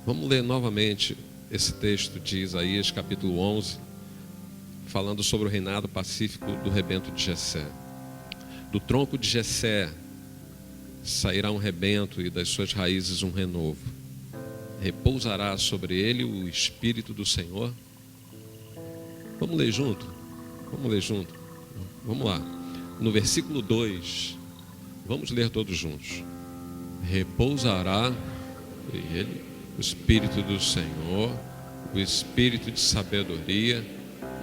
Vamos ler novamente esse texto de Isaías, capítulo 11, falando sobre o reinado pacífico do rebento de Jessé. Do tronco de Jessé sairá um rebento e das suas raízes um renovo. Repousará sobre ele o Espírito do Senhor. Vamos ler junto? Vamos lá. No versículo 2, vamos ler todos juntos. Repousará sobre ele o Espírito do Senhor, o Espírito de sabedoria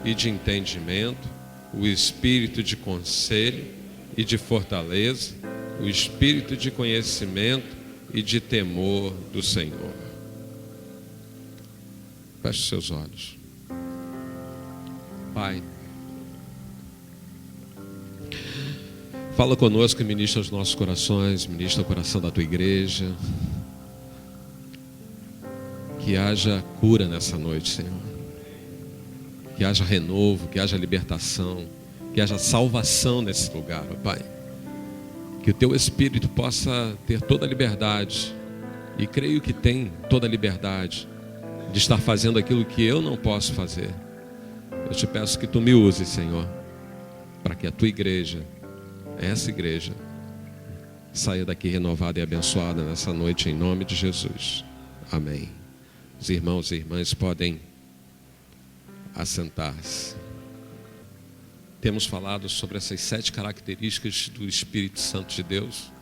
e de entendimento, o Espírito de conselho e de fortaleza, o Espírito de conhecimento e de temor do Senhor. Feche seus olhos. Pai, fala conosco e ministra os nossos corações, ministra o coração da tua igreja. Que haja cura nessa noite, Senhor. Que haja renovo, que haja libertação, que haja salvação nesse lugar, ó Pai. Que o teu Espírito possa ter toda a liberdade, e creio que tem toda a liberdade, de estar fazendo aquilo que eu não posso fazer. Eu te peço que tu me uses, Senhor, para que a tua igreja, essa igreja, saia daqui renovada e abençoada nessa noite, em nome de Jesus. Amém. Os irmãos e irmãs podem assentar-se. Temos falado sobre essas 7 características do Espírito Santo de Deus,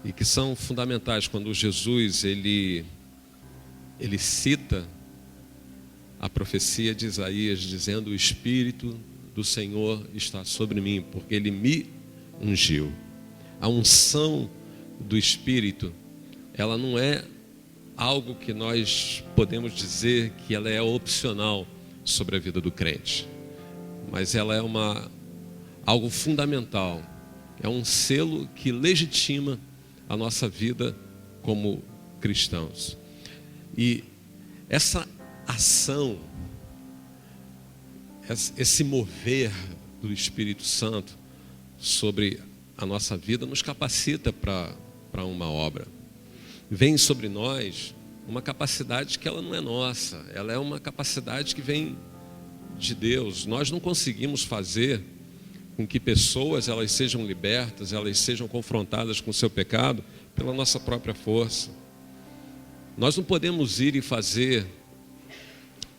e que são fundamentais quando Jesus ele cita a profecia de Isaías, dizendo: o Espírito do Senhor está sobre mim, porque Ele me ungiu. A unção do Espírito, ela não é algo que nós podemos dizer que ela é opcional sobre a vida do crente, mas ela é algo fundamental, é um selo que legitima a nossa vida como cristãos. E essa ação, esse mover do Espírito Santo sobre a nossa vida nos capacita para uma obra. Vem sobre nós uma capacidade que ela não é nossa, ela é uma capacidade que vem de Deus. Nós não conseguimos fazer com que pessoas elas sejam libertas, elas sejam confrontadas com o seu pecado pela nossa própria força. Nós não podemos ir e fazer,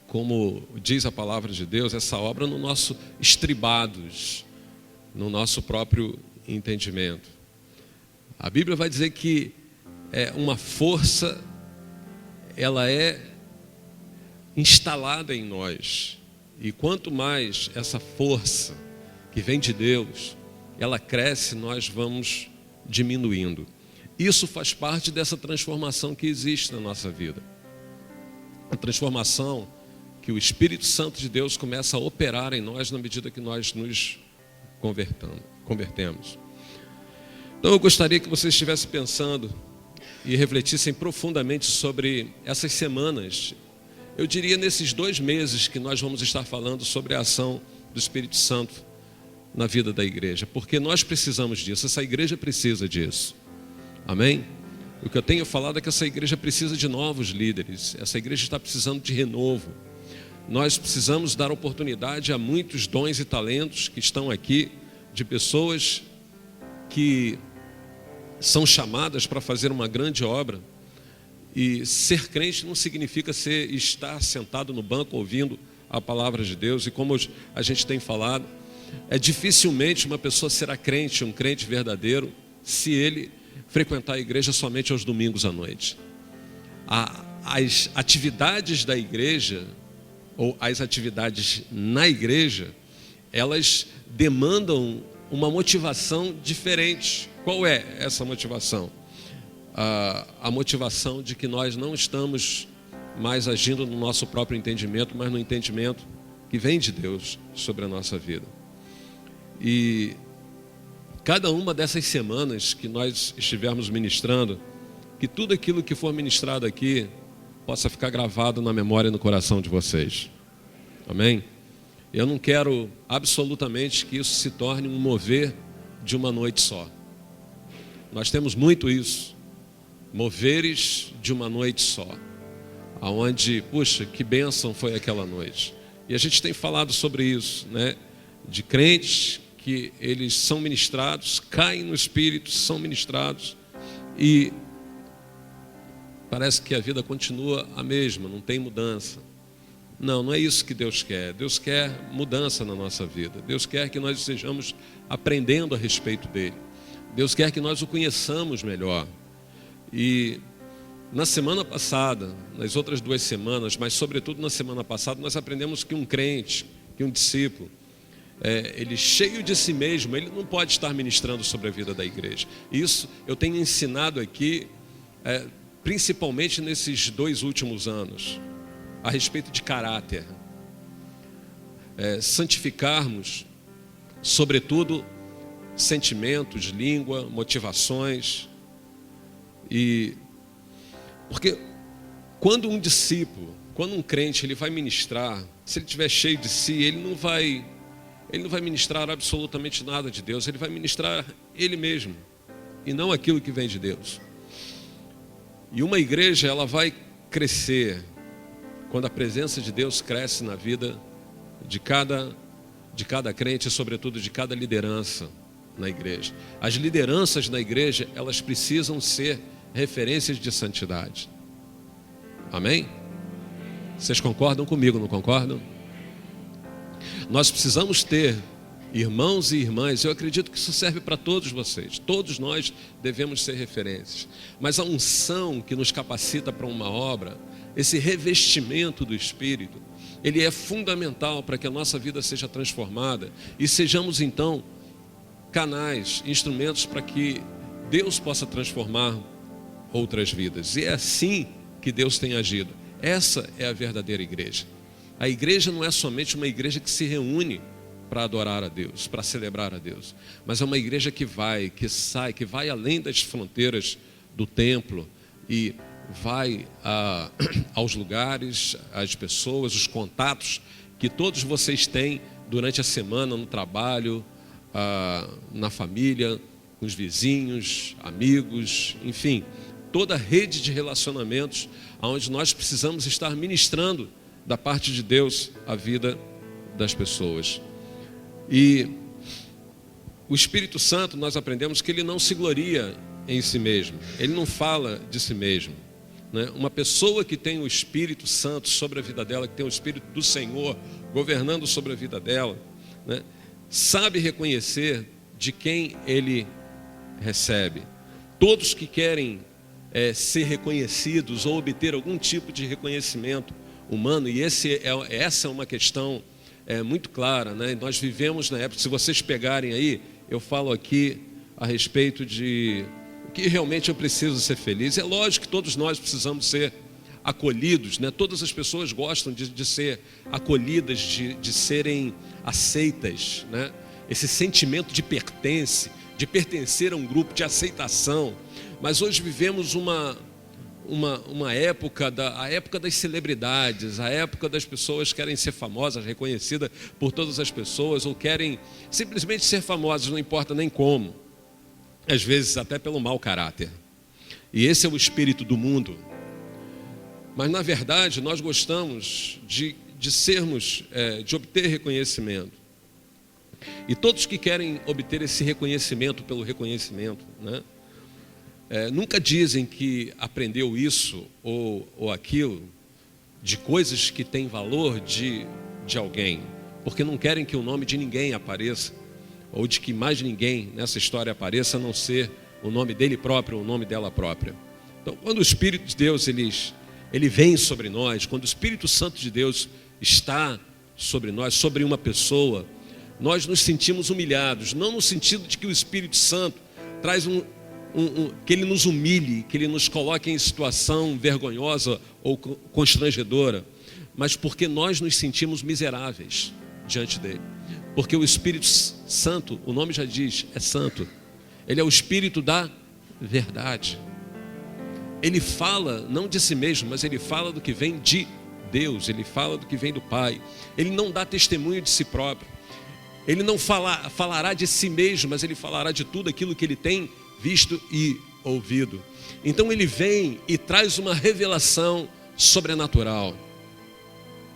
como diz a palavra de Deus, essa obra no nosso estribados, no nosso próprio entendimento. A Bíblia vai dizer que uma força, ela é instalada em nós, e quanto mais essa força que vem de Deus, ela cresce, nós vamos diminuindo. Isso faz parte dessa transformação que existe na nossa vida, a transformação que o Espírito Santo de Deus começa a operar em nós na medida que nós nos convertemos. Então eu gostaria que vocês estivessem pensando e refletissem profundamente sobre essas semanas. Eu diria nesses 2 meses que nós vamos estar falando sobre a ação do Espírito Santo na vida da igreja, porque nós precisamos disso, essa igreja precisa disso. Amém? O que eu tenho falado é que essa igreja precisa de novos líderes, essa igreja está precisando de renovo. Nós precisamos dar oportunidade a muitos dons e talentos que estão aqui, de pessoas que são chamadas para fazer uma grande obra. E ser crente não significa estar sentado no banco ouvindo a palavra de Deus. E como a gente tem falado, dificilmente uma pessoa será crente, um crente verdadeiro, se ele frequentar a igreja somente aos domingos à noite. As atividades da igreja, ou as atividades na igreja, elas demandam uma motivação diferente. Qual é essa motivação? A motivação de que nós não estamos mais agindo no nosso próprio entendimento, mas no entendimento que vem de Deus sobre a nossa vida. E cada uma dessas semanas que nós estivermos ministrando, que tudo aquilo que for ministrado aqui possa ficar gravado na memória e no coração de vocês. Amém? Eu não quero absolutamente que isso se torne um mover de uma noite só. Nós temos muito isso. moveres de uma noite só, aonde, puxa, que bênção foi aquela noite. E a gente tem falado sobre isso, né? De crentes que eles são ministrados, caem no Espírito, são ministrados e parece que a vida continua a mesma, não tem mudança. Não, não é isso que Deus quer. Deus quer mudança na nossa vida. Deus quer que nós estejamos aprendendo a respeito dele. Deus quer que nós o conheçamos melhor. E na semana passada, nas outras 2 semanas, mas sobretudo na semana passada, nós aprendemos que um crente, que um discípulo, ele cheio de si mesmo, ele não pode estar ministrando sobre a vida da igreja. Isso eu tenho ensinado aqui, principalmente nesses 2 últimos anos, a respeito de caráter. Santificarmos, sobretudo, sentimentos, língua, motivações. Porque quando um discípulo, quando um crente, ele vai ministrar, se ele estiver cheio de si, ele não vai ministrar absolutamente nada de Deus, ele vai ministrar ele mesmo, e não aquilo que vem de Deus. E uma igreja, ela vai crescer quando a presença de Deus cresce na vida de cada crente e sobretudo de cada liderança na igreja. As lideranças na igreja, elas precisam ser referências de santidade. Amém? Vocês concordam comigo, não concordam? Nós precisamos ter irmãos e irmãs, eu acredito que isso serve para todos vocês, todos nós devemos ser referências, mas a unção que nos capacita para uma obra, esse revestimento do Espírito, ele é fundamental para que a nossa vida seja transformada e sejamos então canais, instrumentos para que Deus possa transformar outras vidas. E é assim que Deus tem agido. Essa é a verdadeira igreja. A igreja não é somente uma igreja que se reúne para adorar a Deus, para celebrar a Deus, mas é uma igreja que vai, que sai, que vai além das fronteiras do templo e vai aos lugares, às pessoas, os contatos que todos vocês têm durante a semana, no trabalho, na família, com os vizinhos, amigos, enfim, toda a rede de relacionamentos onde nós precisamos estar ministrando da parte de Deus a vida das pessoas. E o Espírito Santo, nós aprendemos que ele não se gloria em si mesmo, ele não fala de si mesmo, né? Uma pessoa que tem o Espírito Santo sobre a vida dela, que tem o Espírito do Senhor governando sobre a vida dela, né? Sabe reconhecer de quem ele recebe. Todos que querem ser reconhecidos ou obter algum tipo de reconhecimento humano, e essa é uma questão muito clara, né? Nós vivemos na época, se vocês pegarem aí, eu falo aqui a respeito de o que realmente eu preciso ser feliz. É lógico que todos nós precisamos ser acolhidos, né? Todas as pessoas gostam de ser acolhidas, de serem aceitas, né? Esse sentimento de pertencer a um grupo, de aceitação. Mas hoje vivemos uma época, a época das celebridades, a época das pessoas que querem ser famosas, reconhecidas por todas as pessoas, ou querem simplesmente ser famosas, não importa nem como, às vezes até pelo mau caráter. E esse é o espírito do mundo. Mas na verdade nós gostamos de obter reconhecimento. E todos que querem obter esse reconhecimento pelo reconhecimento, né? Nunca dizem que aprendeu isso ou aquilo de coisas que têm valor de alguém, porque não querem que o nome de ninguém apareça, ou de que mais ninguém nessa história apareça, a não ser o nome dele próprio, o nome dela própria. Então, quando o Espírito de Deus ele vem sobre nós, quando o Espírito Santo de Deus está sobre nós, sobre uma pessoa, nós nos sentimos humilhados, não no sentido de que o Espírito Santo traz que ele nos humilhe, que ele nos coloque em situação vergonhosa ou constrangedora, mas porque nós nos sentimos miseráveis diante dele. Porque o Espírito Santo, o nome já diz, é santo. Ele é o Espírito da verdade. Ele fala não de si mesmo, mas ele fala do que vem de Deus, ele fala do que vem do Pai. Ele não dá testemunho de si próprio. Ele não falará de si mesmo, mas ele falará de tudo aquilo que ele tem visto e ouvido. Então ele vem e traz uma revelação sobrenatural.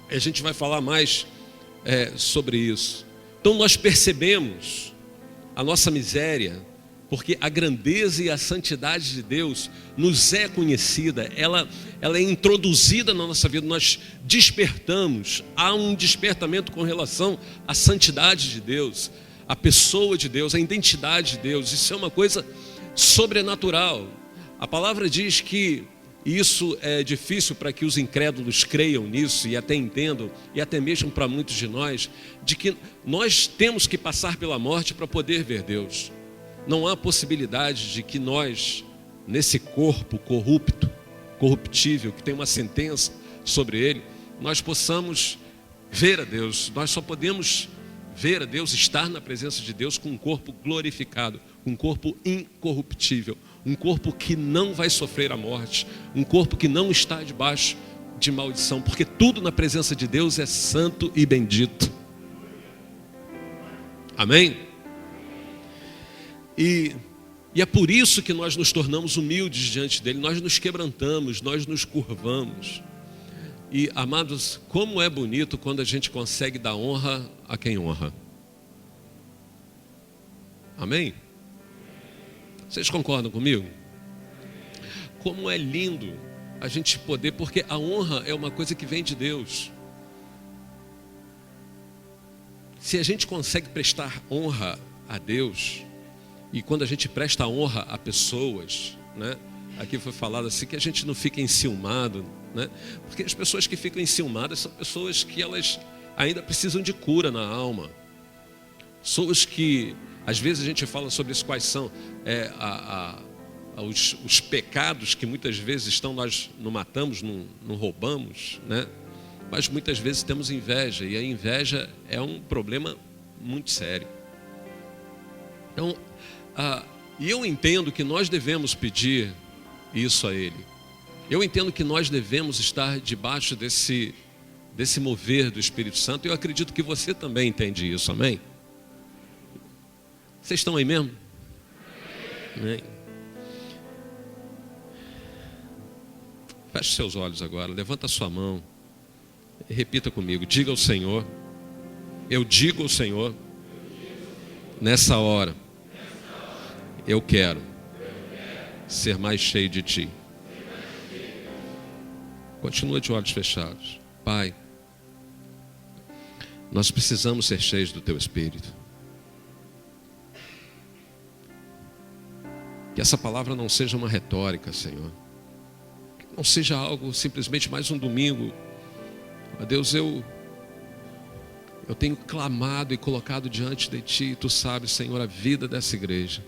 A gente vai falar mais sobre isso. Então nós percebemos a nossa miséria, porque a grandeza e a santidade de Deus nos é conhecida, ela é introduzida na nossa vida, nós despertamos, há um despertamento com relação à santidade de Deus, à pessoa de Deus, à identidade de Deus. Isso é uma coisa sobrenatural. A palavra diz que isso é difícil para que os incrédulos creiam nisso e até entendam, e até mesmo para muitos de nós, de que nós temos que passar pela morte para poder ver Deus. Não há possibilidade de que nós, nesse corpo corruptível, que tem uma sentença sobre ele, nós possamos ver a Deus. Nós só podemos ver a Deus, estar na presença de Deus com um corpo glorificado, um corpo incorruptível, um corpo que não vai sofrer a morte, um corpo que não está debaixo de maldição, porque tudo na presença de Deus é santo e bendito. Amém? E é por isso que nós nos tornamos humildes diante dele, nós nos quebrantamos, nós nos curvamos. E, amados, como é bonito quando a gente consegue dar honra a quem honra. Amém? Vocês concordam comigo? Como é lindo a gente poder, porque a honra é uma coisa que vem de Deus. Se a gente consegue prestar honra a Deus, e quando a gente presta honra a pessoas, né? Aqui foi falado assim, que a gente não fica enciumado, né? Porque as pessoas que ficam enciumadas são pessoas que elas ainda precisam de cura na alma. Pessoas que, às vezes a gente fala sobre isso, quais são os pecados que muitas vezes estão, nós não matamos, não roubamos, né? Mas muitas vezes temos inveja, e a inveja é um problema muito sério. Então, e eu entendo que nós devemos pedir isso a Ele. Eu entendo que nós devemos estar debaixo desse mover do Espírito Santo. Eu acredito que você também entende isso, amém? Vocês estão aí mesmo? Amém. Feche seus olhos agora, levanta a sua mão e repita comigo, diga ao Senhor, eu digo ao Senhor, nessa hora, eu quero ser mais cheio de Ti. Continua de olhos fechados. Pai, nós precisamos ser cheios do Teu Espírito. Que essa palavra não seja uma retórica, Senhor. Que não seja algo simplesmente mais um domingo. Ó Deus, eu tenho clamado e colocado diante de Ti. Tu sabes, Senhor, a vida dessa igreja.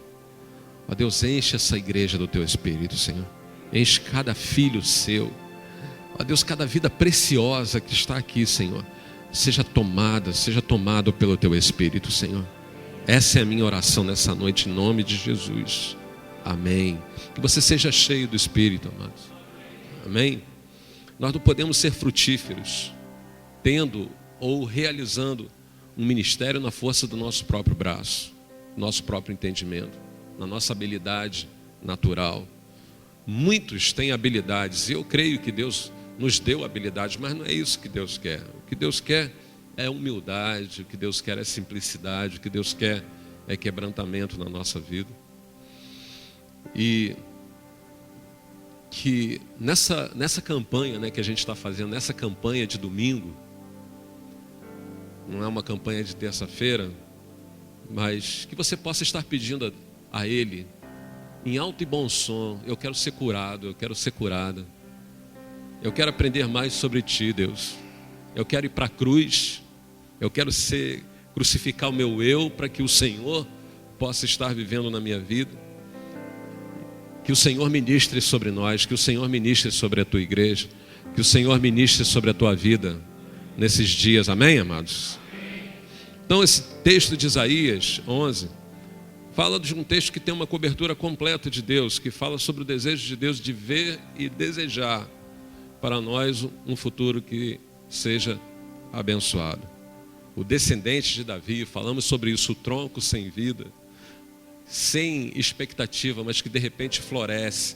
Ó Deus, enche essa igreja do Teu Espírito, Senhor. Enche cada filho Seu. Ó Deus, cada vida preciosa que está aqui, Senhor, seja tomado pelo Teu Espírito, Senhor. Essa é a minha oração nessa noite, em nome de Jesus. Amém. Que você seja cheio do Espírito, amados. Amém. Nós não podemos ser frutíferos tendo ou realizando um ministério na força do nosso próprio braço, nosso próprio entendimento, na nossa habilidade natural. Muitos têm habilidades, e eu creio que Deus nos deu habilidades, mas não é isso que Deus quer. O que Deus quer é humildade, o que Deus quer é simplicidade, o que Deus quer é quebrantamento na nossa vida. E que nessa campanha, né, que a gente está fazendo, nessa campanha de domingo, não é uma campanha de terça-feira, mas que você possa estar pedindo a Ele, em alto e bom som, eu quero ser curado, eu quero ser curada, eu quero aprender mais sobre Ti, Deus, eu quero ir para a cruz, eu quero crucificar o meu eu, para que o Senhor possa estar vivendo na minha vida, que o Senhor ministre sobre nós, que o Senhor ministre sobre a Tua igreja, que o Senhor ministre sobre a tua vida nesses dias, amém, amados? Então esse texto de Isaías 11 fala de um texto que tem uma cobertura completa de Deus, que fala sobre o desejo de Deus de ver e desejar para nós um futuro que seja abençoado. O descendente de Davi, falamos sobre isso, o tronco sem vida, sem expectativa, mas que de repente floresce.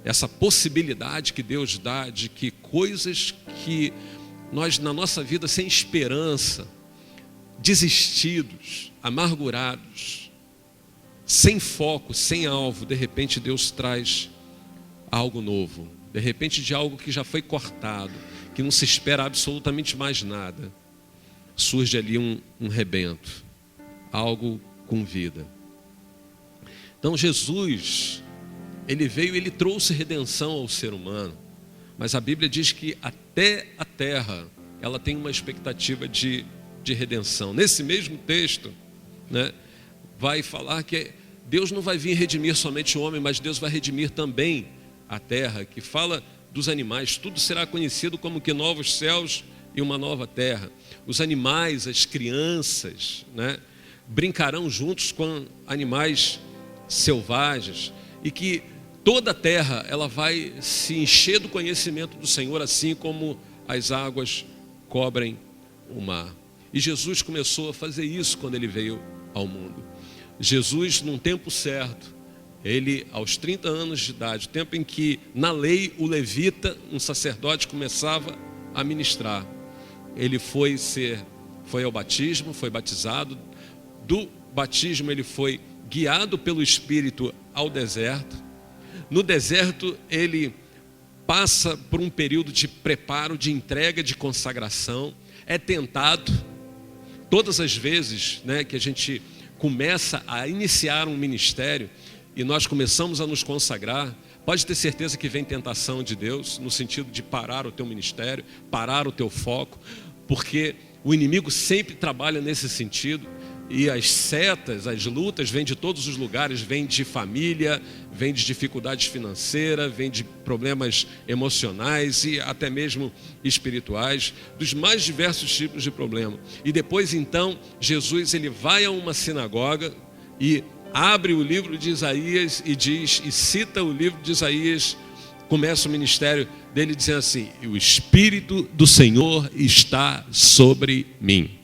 Essa possibilidade que Deus dá de que coisas que nós na nossa vida sem esperança, desistidos, amargurados, sem foco, sem alvo, de repente Deus traz algo novo. De repente de algo que já foi cortado, que não se espera absolutamente mais nada. Surge ali um rebento, algo com vida. Então Jesus, ele veio e ele trouxe redenção ao ser humano. Mas a Bíblia diz que até a terra, ela tem uma expectativa de redenção. Nesse mesmo texto, né, vai falar que Deus não vai vir redimir somente o homem, mas Deus vai redimir também a terra, que fala dos animais. Tudo será conhecido como que novos céus e uma nova terra. Os animais, as crianças, né, brincarão juntos com animais selvagens, e que toda a terra ela vai se encher do conhecimento do Senhor, assim como as águas cobrem o mar. E Jesus começou a fazer isso quando ele veio ao mundo. Jesus, num tempo certo, ele aos 30 anos de idade, o tempo em que na lei o levita, um sacerdote, começava a ministrar, ele foi ao batismo, foi batizado. Do batismo ele foi guiado pelo Espírito ao deserto. No deserto ele passa por um período de preparo, de entrega, de consagração. É tentado. Todas as vezes, né, que a gente começa a iniciar um ministério e nós começamos a nos consagrar, pode ter certeza que vem tentação de Deus, no sentido de parar o teu ministério, parar o teu foco, porque o inimigo sempre trabalha nesse sentido. E as setas, as lutas vêm de todos os lugares, vêm de família, vêm de dificuldades financeiras, vêm de problemas emocionais e até mesmo espirituais, dos mais diversos tipos de problema. E depois então, Jesus ele vai a uma sinagoga e abre o livro de Isaías e cita o livro de Isaías, começa o ministério dele dizendo assim: o Espírito do Senhor está sobre mim.